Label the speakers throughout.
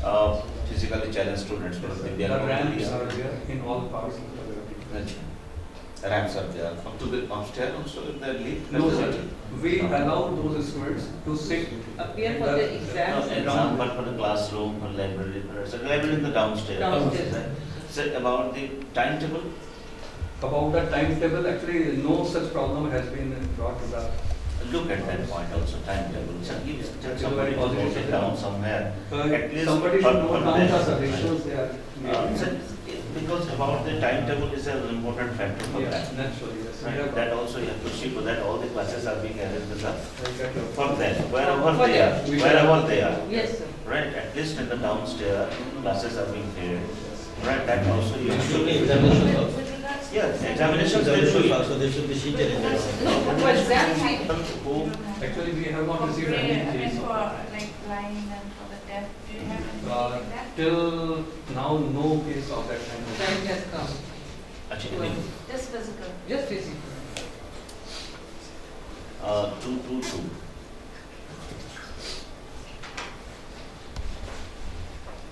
Speaker 1: physically challenged students.
Speaker 2: The ramps are there in all parts of the building.
Speaker 1: Ramps are there. Up to the upstairs also in the lift?
Speaker 2: No, sir. We allow those students to sit
Speaker 3: Appear
Speaker 2: in
Speaker 3: for the exams.
Speaker 1: Exam, but for the classroom, for library, so library in the downstairs.
Speaker 3: Downstairs.
Speaker 1: Right? So about the timetable?
Speaker 2: About the timetable, actually, no such problem has been brought to the.
Speaker 1: Look at that point also, timetable. So give
Speaker 2: That's
Speaker 1: somebody to
Speaker 2: very
Speaker 1: note it down somewhere. At least
Speaker 2: Somebody
Speaker 1: for-
Speaker 2: should note
Speaker 1: for
Speaker 2: down
Speaker 1: them.
Speaker 2: the suggestions they are
Speaker 1: So,
Speaker 2: making.
Speaker 1: because about the timetable is an important factor for
Speaker 2: Yes,
Speaker 1: that.
Speaker 2: naturally, yes.
Speaker 1: Right, that also you have to see that all the classes are being arranged with us
Speaker 2: Exactly.
Speaker 1: for them, wherever
Speaker 3: For
Speaker 1: they
Speaker 3: them.
Speaker 1: are,
Speaker 2: We
Speaker 1: wherever
Speaker 2: should-
Speaker 1: they are.
Speaker 3: Yes, sir.
Speaker 1: Right, at least in the downstairs, classes are being held. Right, that also you have
Speaker 4: Should be
Speaker 1: to.
Speaker 4: examinations also.
Speaker 1: Yes, examinations will do it.
Speaker 4: Also, there should be seated in there.
Speaker 3: For exam sheet.
Speaker 1: Who,
Speaker 2: Actually, we have not received any case
Speaker 5: And
Speaker 2: of
Speaker 5: for
Speaker 2: that.
Speaker 5: like blind and for the deaf, do you have anything like that?
Speaker 2: Till now, no case of that kind.
Speaker 3: Time has come.
Speaker 1: actually,
Speaker 5: Just physical.
Speaker 3: Just physical.
Speaker 1: 222.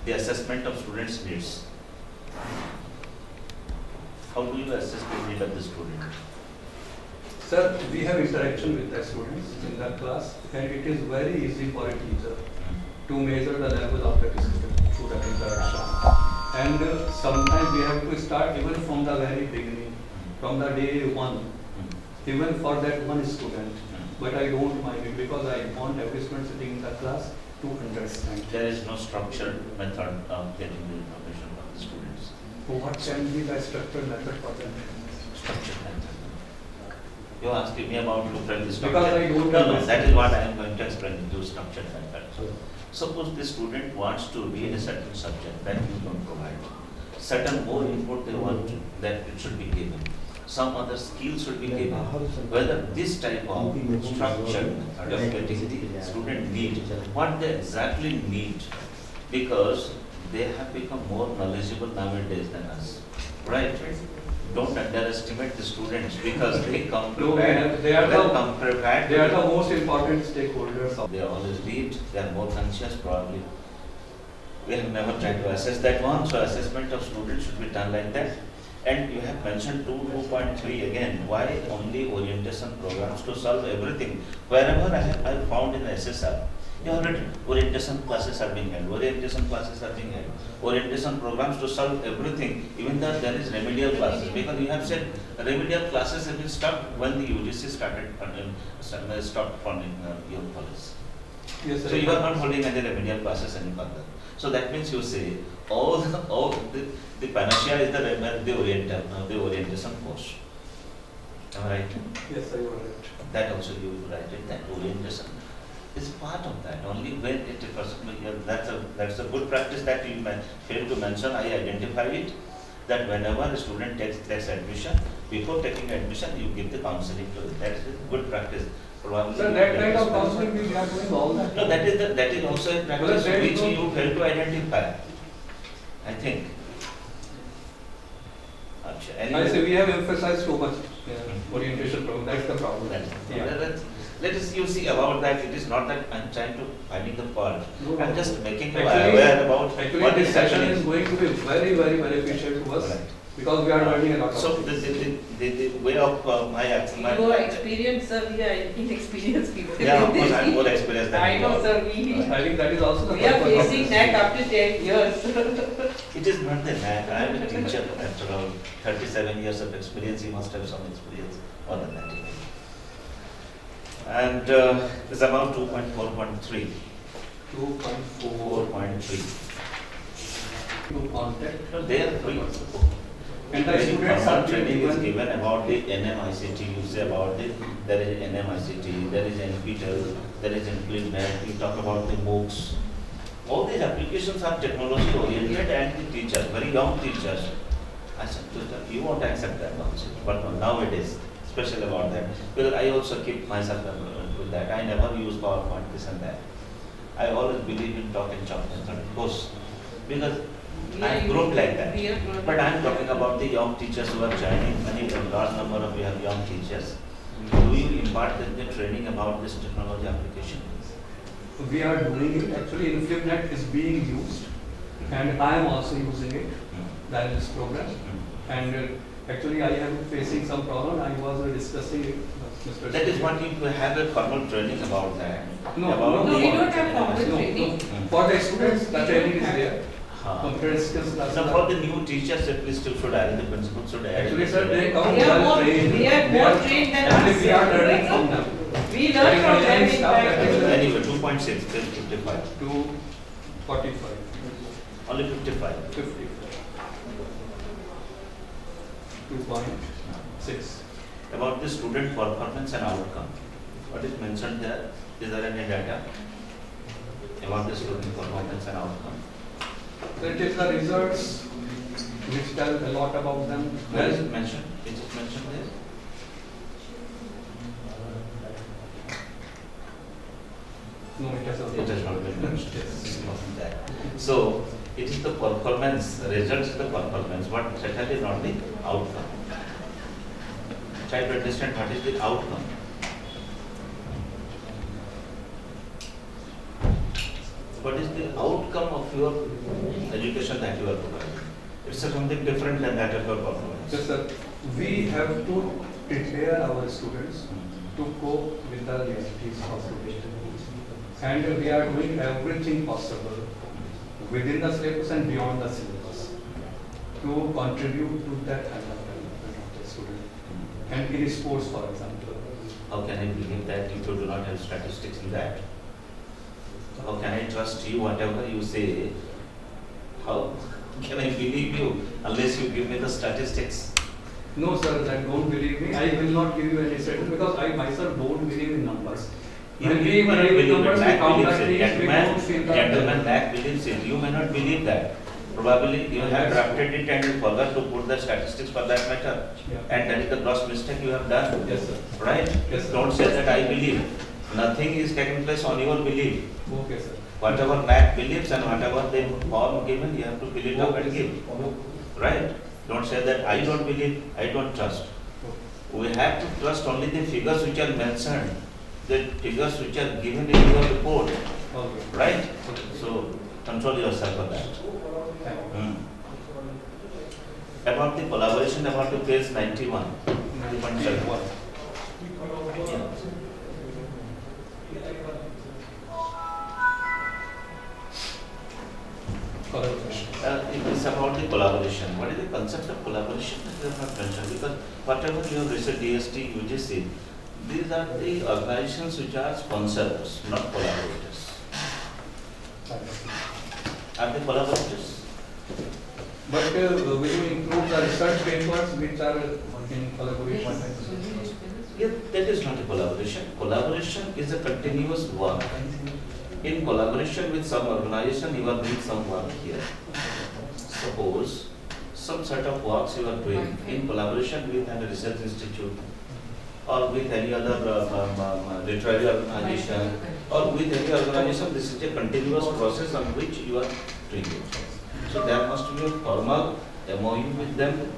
Speaker 1: The assessment of students' needs. How do you assess the need of the student?
Speaker 2: Sir, we have interaction with the students in the class, and it is very easy for a teacher to measure the level of the student through that interaction. And sometimes we have to start even from the very beginning, from the day one, even for that one student. But I don't mind it because I want every student sitting in the class to understand.
Speaker 1: There is no structured method of getting the information from the students.
Speaker 2: So what can be the structured method for them?
Speaker 1: Structured method. You are asking me about to frame the structure.
Speaker 2: Because I don't
Speaker 1: No,
Speaker 2: understand.
Speaker 1: that is what I am going to explain to you, structured method. Suppose the student wants to read a certain subject that you don't provide. Certain more input they want that it should be given. Some other skills should be given. Whether this type of structure of getting the student need, what they exactly need, because they have become more knowledgeable nowadays than us, right? Don't underestimate the students because they come
Speaker 2: No,
Speaker 1: prepared.
Speaker 2: they are
Speaker 1: Well
Speaker 2: the-
Speaker 1: come prepared.
Speaker 2: They are the most important stakeholders of.
Speaker 1: They always read, they are more conscious probably. We have never tried to assess that one, so assessment of students should be done like that. And you have mentioned 2.3 again, why only orientation programs to solve everything? Wherever I found in SSR, you have written orientation classes are being held, orientation classes are being held, orientation programs to solve everything, even though there is remedial classes, because you have said remedial classes have been stopped when the UGC stopped funding your college.
Speaker 2: Yes, sir.
Speaker 1: So you are not holding any remedial classes any further. So that means you say all the panacea is the orientation course. Am I right?
Speaker 2: Yes, sir, you are right.
Speaker 1: That also you write it, that orientation is part of that. Only when 80%, that's a good practice that you failed to mention. I identify it, that whenever a student takes admission, before taking admission, you give the counseling to it. That is a good practice. Probably
Speaker 2: Sir,
Speaker 1: you
Speaker 2: that
Speaker 1: will
Speaker 2: kind of
Speaker 1: discuss.
Speaker 2: counseling we are doing all the time.
Speaker 1: No, that is also a practice
Speaker 2: there is
Speaker 1: which
Speaker 2: no-
Speaker 1: you fail to identify, I think. Acha,
Speaker 2: I say we have emphasized too much orientation program, that's the problem.
Speaker 1: That- let us you see about that. It is not that I'm trying to finding the fault.
Speaker 2: No,
Speaker 1: I'm
Speaker 2: no.
Speaker 1: just making you
Speaker 2: Actually-
Speaker 1: aware about
Speaker 2: Actually,
Speaker 1: what
Speaker 2: this
Speaker 1: is
Speaker 2: session
Speaker 1: happening.
Speaker 2: is going to be very, very beneficial to us
Speaker 1: Right.
Speaker 2: because we are learning a lot of
Speaker 1: So
Speaker 2: things.
Speaker 1: the way of my
Speaker 3: You are experienced, sir, we are inexperienced people.
Speaker 1: Yeah, of course, I'm more experienced than
Speaker 3: I
Speaker 1: you
Speaker 3: know,
Speaker 1: are.
Speaker 3: sir, we
Speaker 2: I think that is also the
Speaker 3: are
Speaker 2: purpose of
Speaker 3: facing
Speaker 2: this.
Speaker 3: that after 10 years.
Speaker 1: It is not the NAAC. I am a teacher after all 37 years of experience. You must have some experience more than that. And it's about 2.4.3.
Speaker 2: 2.4
Speaker 1: 4.3.
Speaker 2: to contact.
Speaker 1: So they are free.
Speaker 2: And the
Speaker 1: Very
Speaker 2: students
Speaker 1: formal
Speaker 2: are
Speaker 1: training is
Speaker 2: given.
Speaker 1: given about the NMICT. You say about the there is NMICT, there is NPTEL, there is IncludeNet. We talk about the MOOCs. All these applications are technology oriented and the teachers, very young teachers. I said, you won't accept that nonsense. But nowadays, especially about that, because I also keep myself with that. I never use PowerPoint, this and that. I always believe in talk and chalk method, of course, because I'm grown like that. But I'm talking about the young teachers who are joining, many a large number of we have young teachers. Do you impart the training about this technology application?
Speaker 2: We are doing it. Actually, InfluNet is being used and I am also using it, the analysis program.
Speaker 1: Mm.
Speaker 2: And actually I am facing some problem. I was discussing it with Mr.
Speaker 1: That is what you have a formal training about that.
Speaker 2: No,
Speaker 1: About
Speaker 3: No,
Speaker 1: the-
Speaker 3: we don't have formal
Speaker 2: No,
Speaker 3: training.
Speaker 1: Mm.
Speaker 2: For the students, the
Speaker 3: We
Speaker 2: training
Speaker 3: don't
Speaker 2: is
Speaker 3: have-
Speaker 2: there. Computer skills classes.
Speaker 1: Now
Speaker 2: are-
Speaker 1: for the new teachers, at least you should add, the principal should add.
Speaker 2: Actually, sir, they come
Speaker 3: They are
Speaker 2: well
Speaker 3: more,
Speaker 2: trained.
Speaker 3: they are more trained than
Speaker 2: Actually,
Speaker 3: us.
Speaker 2: we are learning from them.
Speaker 3: We learn from them in
Speaker 2: Staff that is
Speaker 3: fact.
Speaker 1: Anyway, 2.6 till 55,
Speaker 2: To 45,
Speaker 1: only 55.
Speaker 2: 50. 2.6.
Speaker 1: About the student performance and outcome, what is mentioned there? Is there any data about the student performance and outcome?
Speaker 2: So it is the results which tell a lot about them.
Speaker 1: Where is it mentioned? Is it mentioned there?
Speaker 2: No, it has
Speaker 1: It has not been mentioned.
Speaker 2: Yes.
Speaker 1: It wasn't there. So it is the performance, results is the performance, but certainly not the outcome. Try to understand what is the outcome. What is the outcome of your education that you are providing? It's something different than that of your performance.
Speaker 2: So, sir, we have to prepare our students to cope with the realities of today. And we are doing everything possible within the syllabus and beyond the syllabus to contribute to that kind of development of the student. And in sports, for example.
Speaker 1: How can I believe that if you do not have statistics in that? How can I trust you, whatever you say? How can I believe you unless you give me the statistics?
Speaker 2: No, sir, that don't believe me. I will not give you any statement because I myself don't believe in numbers.
Speaker 1: You
Speaker 2: When
Speaker 1: may not
Speaker 2: believe in
Speaker 1: believe it.
Speaker 2: numbers, we
Speaker 1: NAAC
Speaker 2: count
Speaker 1: believes
Speaker 2: the
Speaker 1: it.
Speaker 2: trees, we don't feel the
Speaker 1: Gentleman NAAC believes it. You may not believe that. Probably you have drafted it and you forgot to put the statistics for that matter.
Speaker 2: Yeah.
Speaker 1: And that is the gross mistake you have done.
Speaker 2: Yes, sir.
Speaker 1: Right?
Speaker 2: Yes, sir.
Speaker 1: Don't say that I believe. Nothing is taking place on your belief.
Speaker 2: Okay, sir.
Speaker 1: Whatever NAAC believes and whatever they form given, you have to fill it up and give. Right? Don't say that I don't believe, I don't trust. We have to trust only the figures which are mentioned, the figures which are given in your report.
Speaker 2: Okay.
Speaker 1: Right? So control yourself on that.
Speaker 2: Thank you.
Speaker 1: Hmm. About the collaboration, about the page 91. 91. Yeah.
Speaker 2: Collaboration.
Speaker 1: It is about the collaboration. What is the concept of collaboration? That is not mentioned because whatever you have research, DST, UGC, these are the organizations which are sponsors, not collaborators. Are they collaborators?
Speaker 2: But will you include the research papers which are in collaboration?
Speaker 1: Yeah, that is not a collaboration. Collaboration is a continuous work. In collaboration with some organization, you are doing some work here. Suppose some set of works you are doing in collaboration with a research institute or with any other literary organization or with any organization. This is a continuous process on which you are doing it. So there must be a formal MOU with them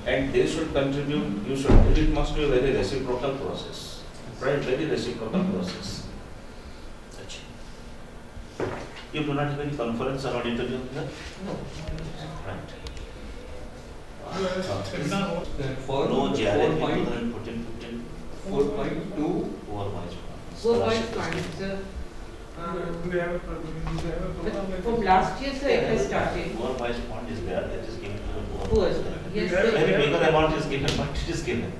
Speaker 1: and they should contribute, you should, it must be a very reciprocal process, right? Very reciprocal process. You do not have any conference or auditorium here?
Speaker 3: No.
Speaker 1: Right.
Speaker 2: Then for
Speaker 1: No JRF
Speaker 2: 4.2
Speaker 1: 2014-15
Speaker 2: 4.2
Speaker 1: 4 wise
Speaker 3: Go by
Speaker 1: scholarship.
Speaker 3: funds.
Speaker 6: Do we have a program?
Speaker 3: From last year, sir, it has started.
Speaker 1: 4 wise fund is there, that is given to the
Speaker 3: Who
Speaker 1: poor.
Speaker 3: was? Yes,
Speaker 6: We have-
Speaker 3: sir.
Speaker 1: Very bigger amount is given, but it is given.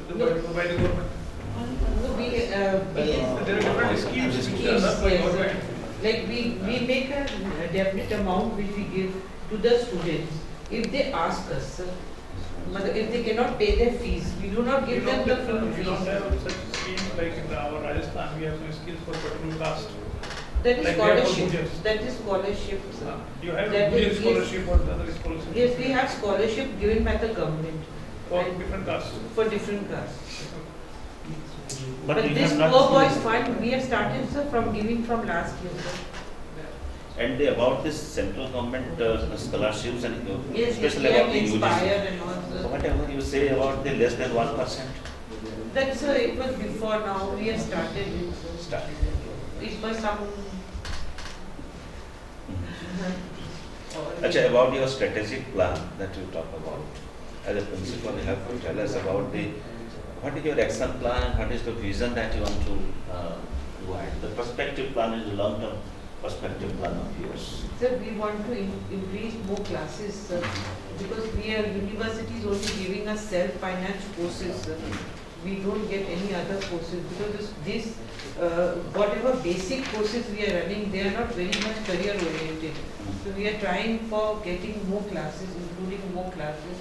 Speaker 6: By the government.
Speaker 3: No, we,
Speaker 6: There are different schemes which are run by
Speaker 3: Yes, sir.
Speaker 6: government.
Speaker 3: Like we make a definite amount which we give to the students. If they ask us, sir, if they cannot pay their fees, we do not give them the full
Speaker 6: We don't
Speaker 3: fees.
Speaker 6: have such schemes like in our Rajasthan, we have some schemes for particular caste.
Speaker 3: That is
Speaker 6: like we have for
Speaker 3: scholarship,
Speaker 6: Gujars.
Speaker 3: that is scholarship, sir.
Speaker 6: Do you have
Speaker 3: That
Speaker 6: a
Speaker 3: is-
Speaker 6: scholarship or the other scholarship?
Speaker 3: Yes, we have scholarship given by the government
Speaker 6: For different castes.
Speaker 3: for different castes.
Speaker 1: But you
Speaker 3: this
Speaker 1: have not.
Speaker 3: poor boys fund, we have started, sir, from giving from last year, sir.
Speaker 1: And about this central government scholarships and
Speaker 3: Yes,
Speaker 1: especially
Speaker 3: we have
Speaker 1: about the
Speaker 3: inspired
Speaker 1: UGC.
Speaker 3: and all, sir.
Speaker 1: Whatever you say about the less than 1%,
Speaker 3: That's, it was before now, we have started it.
Speaker 1: start.
Speaker 3: It was some,
Speaker 1: Actually, about your strategic plan that you talk about, as a principal, you have to tell us about what is your action plan and what is the vision that you want to do ahead. The perspective plan is a long-term perspective plan of yours.
Speaker 3: Sir, we want to increase more classes, sir, because we are universities only giving us self-finance courses, sir. We don't get any other courses because this whatever basic courses we are running, they are not very much career oriented. So we are trying for getting more classes, including more classes.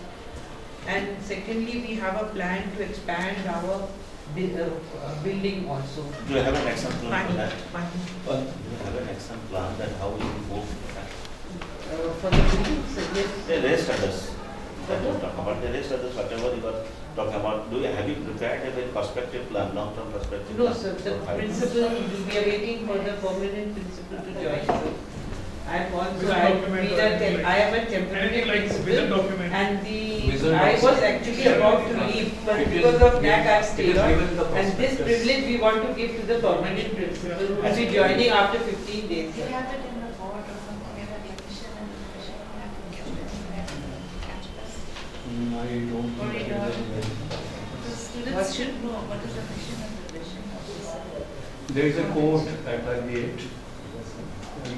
Speaker 3: And secondly, we have a plan to expand our building also.
Speaker 1: Do you have an action plan for that?
Speaker 3: Money.
Speaker 1: Do you have an action plan that how you will move that?
Speaker 3: For the building, sir, yes.
Speaker 1: The rest others, that you talk about, the rest others, whatever you are talking about, have you prepared a very perspective plan, long-term perspective
Speaker 3: No,
Speaker 1: plan?
Speaker 3: sir, the
Speaker 1: for 5 years?
Speaker 3: principal, we are waiting for the permanent principal to join, sir. I am also,
Speaker 6: Vision document or
Speaker 3: I am a temporary
Speaker 6: Anything like vision
Speaker 3: principal
Speaker 6: document.
Speaker 3: and
Speaker 2: Vision
Speaker 3: I was
Speaker 2: document.
Speaker 3: actually about to leave, but
Speaker 2: It is
Speaker 3: because of
Speaker 2: given-
Speaker 3: NAAC I
Speaker 2: it is
Speaker 3: stayed
Speaker 2: given
Speaker 3: on.
Speaker 2: the
Speaker 3: And this
Speaker 2: prospectus.
Speaker 3: privilege we want to give to the permanent principal who will be joining after 15 days,
Speaker 5: You
Speaker 3: sir.
Speaker 5: have it in the board or something, whether the admission and revision have been given in campus.
Speaker 2: I don't
Speaker 5: Or
Speaker 2: think
Speaker 5: in
Speaker 2: that
Speaker 5: our-
Speaker 2: is
Speaker 5: The
Speaker 3: What
Speaker 5: students
Speaker 3: should-
Speaker 5: should know what is the mission and revision of this.
Speaker 2: there is a quote at the gate.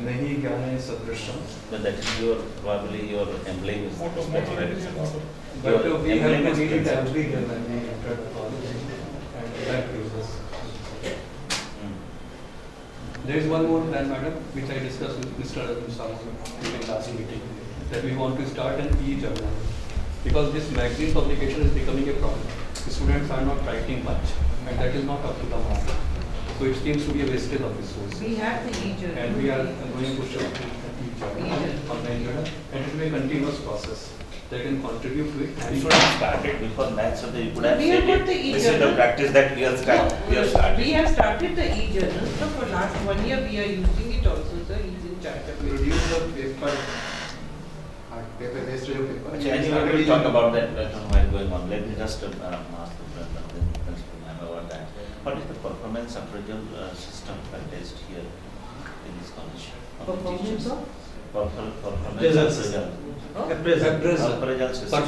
Speaker 2: Nahi gyane sadrisham.
Speaker 1: But that is your, probably your emblem is
Speaker 6: Motto, that is the motto.
Speaker 2: But
Speaker 1: Your
Speaker 2: we have
Speaker 1: emblem
Speaker 2: to
Speaker 1: is
Speaker 2: read it
Speaker 1: principle.
Speaker 2: every year when we enter the college, and that gives us.
Speaker 1: Mm.
Speaker 2: There is one more plan, madam, which I discussed with Mr. Samu during last meeting, that we want to start an e-journal. Because this magazine publication is becoming a problem. The students are not writing much, and that is not up to the mark. So it seems to be a wastage of resources.
Speaker 3: We have the e-journal.
Speaker 2: And we are going to show e-journal, online journal, and it will be a continuous process. They can contribute to it.
Speaker 1: You
Speaker 2: and-
Speaker 1: should have started before that, so that you could have
Speaker 3: We have
Speaker 1: said
Speaker 3: got the
Speaker 1: it. This is the
Speaker 3: e-journal.
Speaker 1: practice that we have started. We have started.
Speaker 3: We have started the e-journal, so for last 1 year we are using it also, sir, he's in charge of it.
Speaker 7: Reduce the paper, paper wastage of paper.
Speaker 1: Actually, anyway, we will talk about that later while going on. Let me just ask the principal ma'am about that. What is the performance appraisal system practiced here in this college?
Speaker 3: Performance of?
Speaker 1: Performance
Speaker 4: Results.
Speaker 1: appraisal.
Speaker 3: Oh?
Speaker 1: Appraisal system.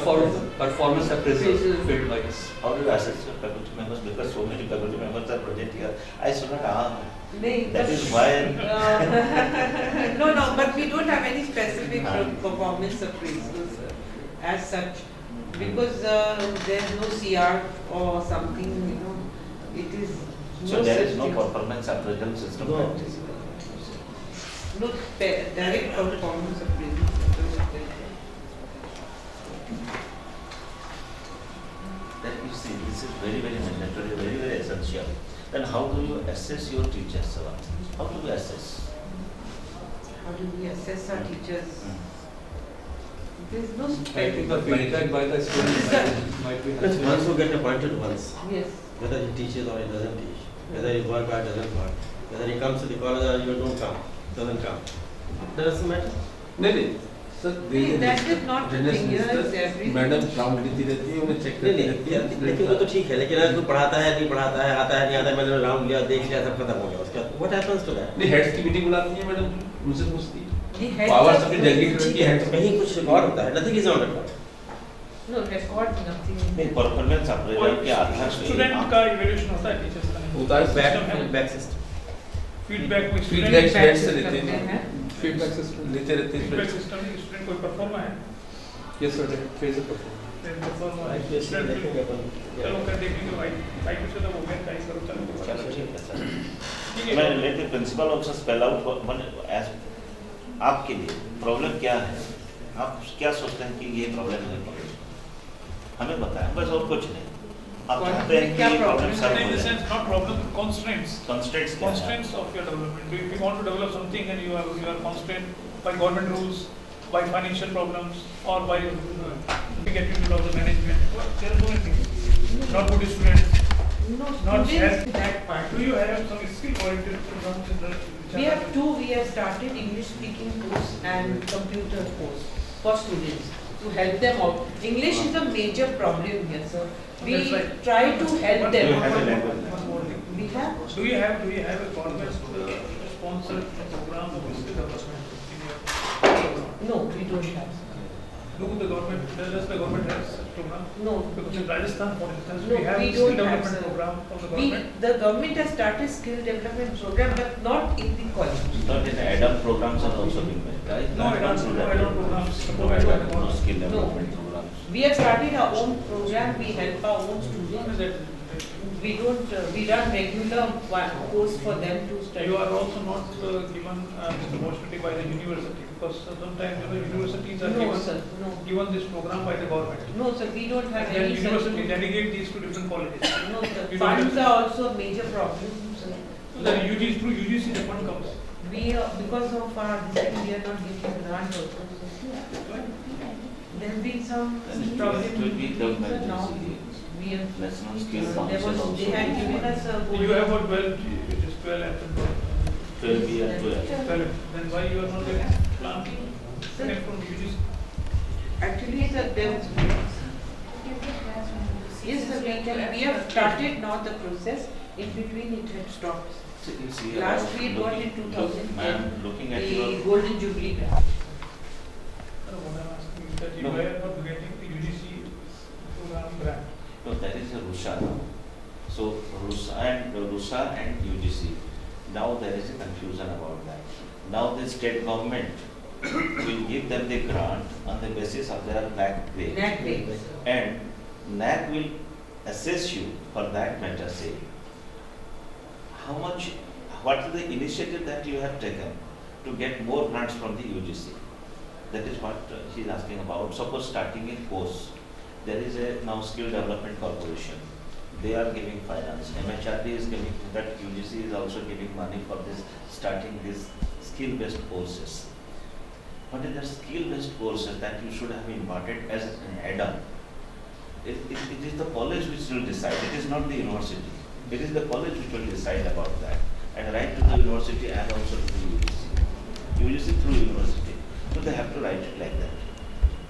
Speaker 2: Performance appraisal field wise.
Speaker 1: How do you assess your faculty members? Because so many faculty members are present here. I should not ask.
Speaker 3: Nahin,
Speaker 1: That
Speaker 3: but-
Speaker 1: is why.
Speaker 3: No, but we don't have any specific performance appraisals as such, because there's no CR or something, you know, it is
Speaker 1: So
Speaker 3: no
Speaker 1: there
Speaker 3: such
Speaker 1: is no
Speaker 3: thing.
Speaker 1: performance appraisal system
Speaker 4: No.
Speaker 1: practice.
Speaker 3: No direct performance appraisal.
Speaker 1: That you see, this is very, very mandatory, very, very essential. Then how do you assess your teachers, sir? How do you assess?
Speaker 3: How do we assess our teachers?
Speaker 1: Mm.
Speaker 3: There's no
Speaker 2: I think the
Speaker 3: specific.
Speaker 2: feedback by the students might be
Speaker 4: Once
Speaker 2: helpful.
Speaker 4: you get appointed once,
Speaker 3: Yes.
Speaker 4: whether he teaches or he doesn't teach, whether he work or doesn't work, whether he comes to the college or you don't come, doesn't come. Doesn't matter.
Speaker 8: नहीं sir
Speaker 3: See, that is not the thing, here is everything.
Speaker 8: Madam count करती रहती है उन्हें check
Speaker 4: नहीं
Speaker 8: करती
Speaker 4: नहीं
Speaker 8: रहती है
Speaker 4: लेकिन वो तो ठीक है, लेकिन अगर कोई पढ़ाता है नहीं पढ़ाता है, आता है नहीं आता है, मैंने राउंड लिया देख लिया सब खत्म हो गया, उसके बाद व्हाट हैपेंस टू दैट?
Speaker 8: नहीं हेड्स की मीटिंग बुलाती है मैडम उनसे पूछती है
Speaker 3: The heads
Speaker 8: पावर
Speaker 3: of
Speaker 8: सबके
Speaker 3: the-
Speaker 8: डेलीगेट की हेड्स
Speaker 4: कहीं कुछ रिकॉर्ड होता है, nothing is on record.
Speaker 3: No, record nothing.
Speaker 1: नहीं, परफॉर्मेंस अप्रेजल के आधार पे
Speaker 6: स्टूडेंट
Speaker 1: आप-
Speaker 6: का इवैल्यूएशन होता है टीचर्स का
Speaker 8: होता है
Speaker 4: बैक सिस्टम.
Speaker 6: फीडबैक में
Speaker 8: फीडबैक
Speaker 6: स्टूडेंट
Speaker 8: हेड से
Speaker 3: करते
Speaker 8: लेते हैं
Speaker 3: हैं।
Speaker 2: Feedback system.
Speaker 8: लेते रहते
Speaker 6: फीडबैक
Speaker 8: हैं
Speaker 6: सिस्टम में स्टूडेंट कोई परफॉर्मर है
Speaker 2: Yes, sir. There is a performance.
Speaker 6: then performer है
Speaker 4: IPSC
Speaker 6: स्टूडेंट
Speaker 4: देखेंगे अपन.
Speaker 6: चलो कर देखेंगे भाई भाई कुछ तो वो मैं ट्राई करो चलो
Speaker 1: चलो ठीक है सर.
Speaker 6: ठीक है
Speaker 1: मैं let the principal also spell out as आपके लिए प्रॉब्लम क्या है, आप क्या सोचते हैं कि ये प्रॉब्लम है कॉलेज, हमें बताएं बस और कुछ नहीं. आप चाहते हैं कि
Speaker 3: क्या
Speaker 1: ये प्रॉब्लम
Speaker 3: problem
Speaker 1: सॉल्व
Speaker 6: in
Speaker 1: हो
Speaker 6: the
Speaker 1: जाए.
Speaker 6: sense not problem constraints
Speaker 1: Constraints क्या है?
Speaker 6: constraints of your development. If you want to develop something and you are constrained by government rules, by financial problems, or by getting into the management, well, there are so many things. Not good students.
Speaker 3: No,
Speaker 6: Not
Speaker 3: students
Speaker 6: yet.
Speaker 3: that part.
Speaker 6: Do you have some skill-oriented programs in the? which
Speaker 3: We
Speaker 6: are-
Speaker 3: have two, we have started English speaking course and computer course for students to help them out. English is a major problem here, sir. We
Speaker 6: That's right.
Speaker 3: try to help
Speaker 1: Do you
Speaker 3: them.
Speaker 1: have a language?
Speaker 6: One more thing.
Speaker 3: We have,
Speaker 6: Do you have a government sponsored program of skill development in your program?
Speaker 3: no, we don't have.
Speaker 6: The government has such program?
Speaker 3: No.
Speaker 6: Because in Rajasthan, for instance,
Speaker 3: No,
Speaker 6: we have
Speaker 3: we
Speaker 6: skill
Speaker 3: don't have,
Speaker 6: development
Speaker 3: sir.
Speaker 6: program of the government.
Speaker 3: The government has started skill development program, but not in the college.
Speaker 1: Not in add-on programs are also being made, right?
Speaker 6: No, I don't
Speaker 1: Not
Speaker 6: know, I don't programs.
Speaker 1: No add-on, no skill development programs.
Speaker 3: We have started our own program, we help our own
Speaker 6: What is
Speaker 3: students.
Speaker 6: that?
Speaker 3: We don't, we run regular course for them to study.
Speaker 6: You are also not given this opportunity by the university, because sometimes universities are
Speaker 3: No, sir, no.
Speaker 6: given this program by the government.
Speaker 3: No, sir, we don't have
Speaker 6: And then
Speaker 3: any such.
Speaker 6: university delegate these to different colleges.
Speaker 3: No, sir,
Speaker 6: You don't
Speaker 3: funds
Speaker 6: have-
Speaker 3: are also a major problem, sir.
Speaker 6: So then UGC, through UGC the fund comes.
Speaker 3: We, because of our, this thing, we are not getting grant also. There have been some
Speaker 1: Then
Speaker 3: problems.
Speaker 1: it will be done by
Speaker 3: Sir, now
Speaker 1: UGC.
Speaker 3: we have,
Speaker 1: National Skill
Speaker 3: there
Speaker 1: Council
Speaker 3: was,
Speaker 1: also.
Speaker 3: they had given us a.
Speaker 6: You have got 12, it is 12 and
Speaker 1: 12B and 12.
Speaker 6: 12. Then why you are not getting plan
Speaker 3: Sir,
Speaker 6: from UGC?
Speaker 3: actually, sir, there was, yes, sir, we have started now the process, in between it had stopped.
Speaker 1: So you see,
Speaker 3: Last we had got in
Speaker 1: looking-
Speaker 3: 2010,
Speaker 1: Ma'am, looking at
Speaker 3: The
Speaker 1: your,
Speaker 3: Golden Jubilee grant.
Speaker 6: What I am asking is that you
Speaker 1: No.
Speaker 6: are not getting the UGC program grant.
Speaker 1: no, that is a RUSA now. So RUSA and UGC, now there is a confusion about that. Now the state government will give them the grant on the basis of their NAAC grade.
Speaker 3: NAAC grade.
Speaker 1: And NAAC will assess you for that matter, say, how much, what is the initiative that you have taken to get more grants from the UGC? That is what she is asking about. Suppose starting a course, there is a now Skill Development Corporation. They are giving finance. MHRD is giving, that UGC is also giving money for this, starting these skill-based courses. What is the skill-based courses that you should have imparted as an add-on? It is the college which will decide. It is not the university. It is the college which will decide about that. And write to the university and also to the UGC. UGC through university. So they have to write it like that.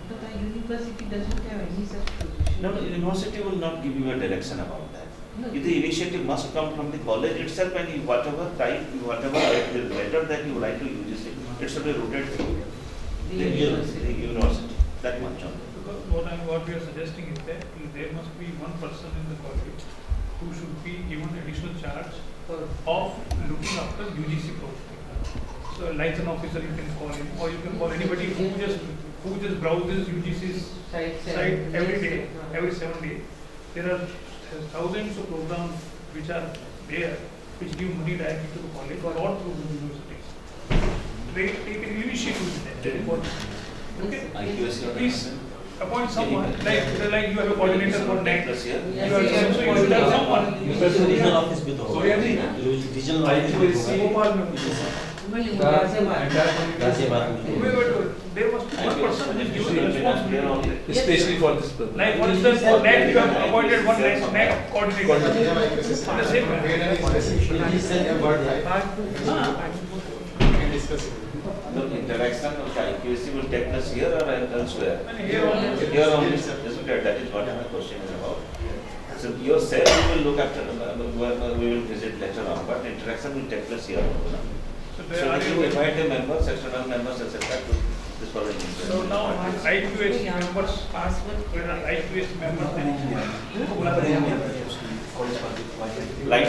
Speaker 3: But the university doesn't have any such position.
Speaker 1: No, the university will not give you a direction about that.
Speaker 3: No.
Speaker 1: The initiative must come from the college itself, and whatever the letter that you write to UGC, it should be rooted to
Speaker 3: The
Speaker 1: the university. That much only.
Speaker 6: Because what we are suggesting is that there must be one person in the college who should be given additional charge of looking after UGC project. So a license officer you can call him, or you can call anybody who just browses UGC's site every day, every 7 days. There are thousands of programs which are there, which give money directly to the college or through the universities. They take an initiative with that. That is what. Okay.
Speaker 1: IQS
Speaker 6: Please appoint someone, like you have a coordinator for NAAC.
Speaker 1: Plus here.
Speaker 3: Yes,
Speaker 6: You are
Speaker 3: yes,
Speaker 6: so you should have someone.
Speaker 4: Regional office भी तो होगा regional office भी होगा
Speaker 6: भोपाल में भी।
Speaker 4: गाजियाबाद में
Speaker 6: There must be one person who is given the responsibility.
Speaker 8: Especially for this purpose.
Speaker 6: Like for instance, for NAAC you have appointed one NAAC coordinator. The same man.
Speaker 4: He said about that.
Speaker 1: The interaction of the IQC will take place here or elsewhere?
Speaker 6: And here only.
Speaker 1: Here only, isn't it? That is what my question is about. So yourself we will look after, we will visit later on, but interaction will take place here. No?
Speaker 6: So
Speaker 1: So
Speaker 6: there are
Speaker 1: you invite a member, external members, etc. to this following.
Speaker 6: So now IQS members, when are IQS members, then
Speaker 1: Like